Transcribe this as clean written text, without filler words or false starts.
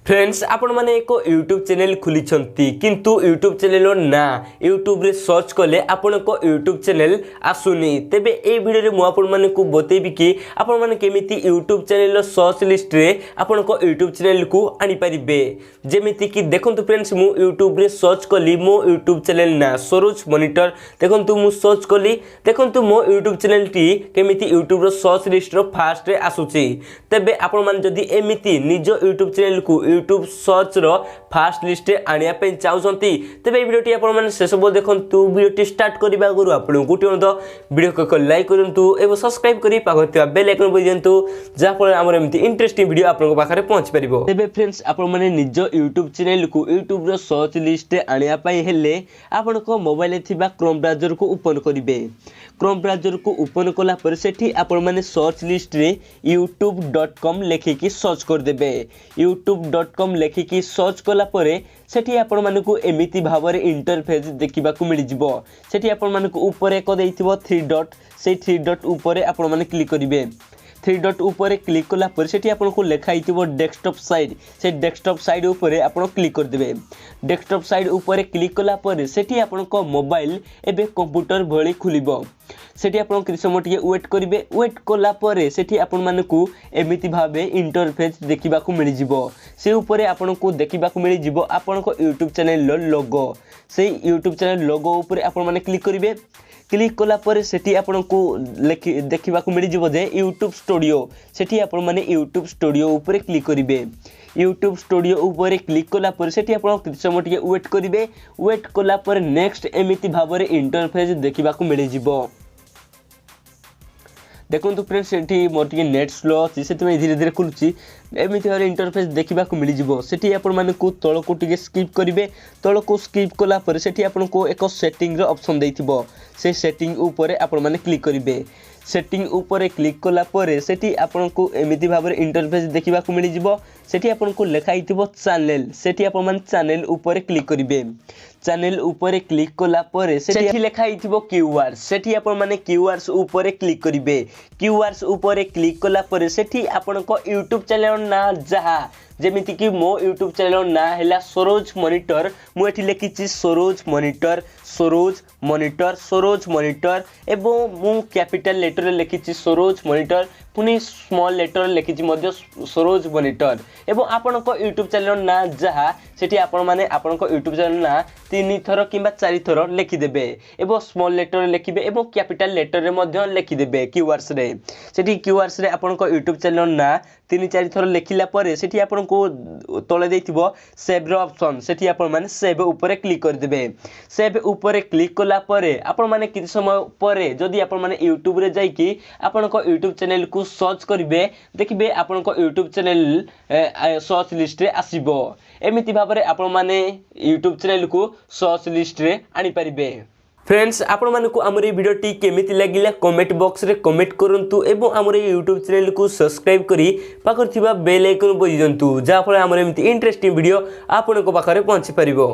Friends आपण मैंने एक यूट्यूब चैनल खुली किंतु यूट्यूब चैनल ना यूट्यूब रे सर्च कले आपण को यूट्यूब चैनल आसुनी तेबे ए वीडियो रे मु आपण माने को बतेबी कि आपण माने केमिति यूट्यूब चैनल सर्च लिस्ट रे आपण को यूट्यूब चैनल को आनी परिबे। जेमिति कि देखंतु फ्रेंड्स मु यूट्यूब रे सर्च कली मो यूट्यूब चैनल ना सरोज मॉनिटर देखंतु मु सर्च कली देखंतु मो यूट्यूब चैनल टी केमिति यूट्यूब रो सर्च लिस्ट रो फास्ट रे आसुची। तेबे आपण माने जदी एमिति निज यूट्यूब चैनल को यूट्यूब सर्च रो फास्ट लिस्ट आनिया पे चाहउछंती तेबे वीडियोटी आपण माने शेष बो देखंतु वीडियोटी स्टार्ट करबा गुरु आपण गुटी तो वीडियो को लाइक करंतु एवं सब्सक्राइब करी पाखथिया बेल आइकन बजंतु जा फल हमर एमती इंटरेस्टिंग वीडियो आपण पाखरे पहुंच परिबो। तेबे फ्रेंड्स आपण माने निज यूट्यूब चैनल को यूट्यूब रो सर्च लिस्ट आनिया पई हेले आपण को मोबाइल रे थिबा क्रोम ब्राउजर को ओपन करिवे। क्रोम ब्राउजर को ओपन कला पर सेठी आपण माने सर्च लिस्ट रे youtube.com लेखिकी सर्च कर देबे। youtube.com लेखिकी सर्च कला परे सेठी आपण माने को एमिति भाबरे इंटरफेस देखिबा को मिल जिवो। सेठी आपण माने को ऊपर एक देइथिबो 3 डॉट से 3 डॉट ऊपर आपण माने क्लिक करिवे। 3 डॉट ऊपर क्लिक कला पर सेठी आपण को लेखा आइथिबो डेस्कटॉप साइड से डेस्कटॉप साइड ऊपर आपण क्लिक कर देबे। डेस्कटॉप साइड ऊपर क्लिक कला पर सेठी आपण को मोबाइल एबे कंप्यूटर भली खुलिबो। सेठी आपण कि समय टिके वेट करिवे। वेट कला पर सेठी आपण माने को एमिति भाबे इंटरफेस देखिबा को मिल जिवो। से ऊपर आपण को देखिबा को मिल जिवो आपण को YouTube चैनल लो लोगो। से YouTube चैनल लोगो ऊपर आपण माने क्लिक करिवे। क्लिक कला पर सेठी आपण को देखिबा को मिल जिवो जे YouTube स्टूडियो। सेठी आपण माने YouTube स्टूडियो ऊपर क्लिक करिवे। YouTube स्टूडियो ऊपर क्लिक कला पर सेठी आपण कि समय टिके वेट करिवे। वेट कला पर नेक्स्ट एमिति भाबरे इंटरफेस देखिबा को मिल जिवो। देखो फ्रेंड्स सेठी मोर टिके नेट स्लो अछि सेति में धीरे धीरे खुलुची एमिति भाबरे इंटरफेस देखिबा को मिल जिवो। सेठी आपण माने को तळ को टिके स्किप करिवे। तळ को स्किप कला पर सेठी आपण को एक सेटिंग रो ऑप्शन देइथिबो। से सेटिंग ऊपर आपण माने क्लिक करिवे। सेटिंग ऊपर क्लिक कला पर सेठी आपण को एमिति भाबरे इंटरफेस देखिबा को मिल जिवो। सेठी आपण को लेखा आइथिबो चैनल। सेठी आपण माने चैनल ऊपर क्लिक करिवे। चैनल ऊपर क्लिक कला पर सेठी लेखा आइथिबो कीवर्ड्स। सेठी आपण माने कीवर्ड्स ऊपर क्लिक करिवे। कीवर्ड्स ऊपर क्लिक कला पर सेठी आपण को YouTube चैनल ना जहा जेमिति कि मो YouTube चैनल ना हैला सरोज मॉनिटर। मु एठी लेखिछि Saroj monitor Saroj monitor Saroj monitor एवं मु कैपिटल लेटर रे लेखिछि सरोज मॉनिटर पुनी स्मॉल लेटर लेखिछि मध्य सरोज मॉनिटर एवं आपण को YouTube चैनल ना जहा सेठी आपण माने आपण को YouTube चैनल ना 3 थर किबा 4 थर लिखि देबे एवं स्मॉल लेटर लिखिबे एवं कैपिटल लेटर रे मध्य लिखि देबे कीवर्ड्स रे। सेठी कीवर्ड्स रे आपण को YouTube चैनल ना 3-4 थर लिखिला परे सेठी आपण को तळे देइथिबो सेव रो ऑप्शन। सेठी आपण माने सेव ऊपर क्लिक कर देबे। सेव ऊपर क्लिक कला परे आपण माने किछि समय परे जदी आपण माने YouTube रे जाई कि आपण को YouTube चैनल को सर्च करिवे देखिबे आपण को YouTube चैनल सर्च लिस्ट रे आसीबो। एमिति भाबरे आपण माने YouTube चैनल को सर्च लिस्ट रे आनी परिबे। फ्रेंड्स आपण माने को हमर वीडियो टी केमिति लागिला कमेंट बॉक्स रे कमेंट करंतु एवं हमर YouTube चैनल को सब्सक्राइब करी पाखर थिबा बेल आइकन बजिजंतु जा फले हमर एमिति इंटरेस्टिंग वीडियो आपण को पाखरे पहुंची परिबो।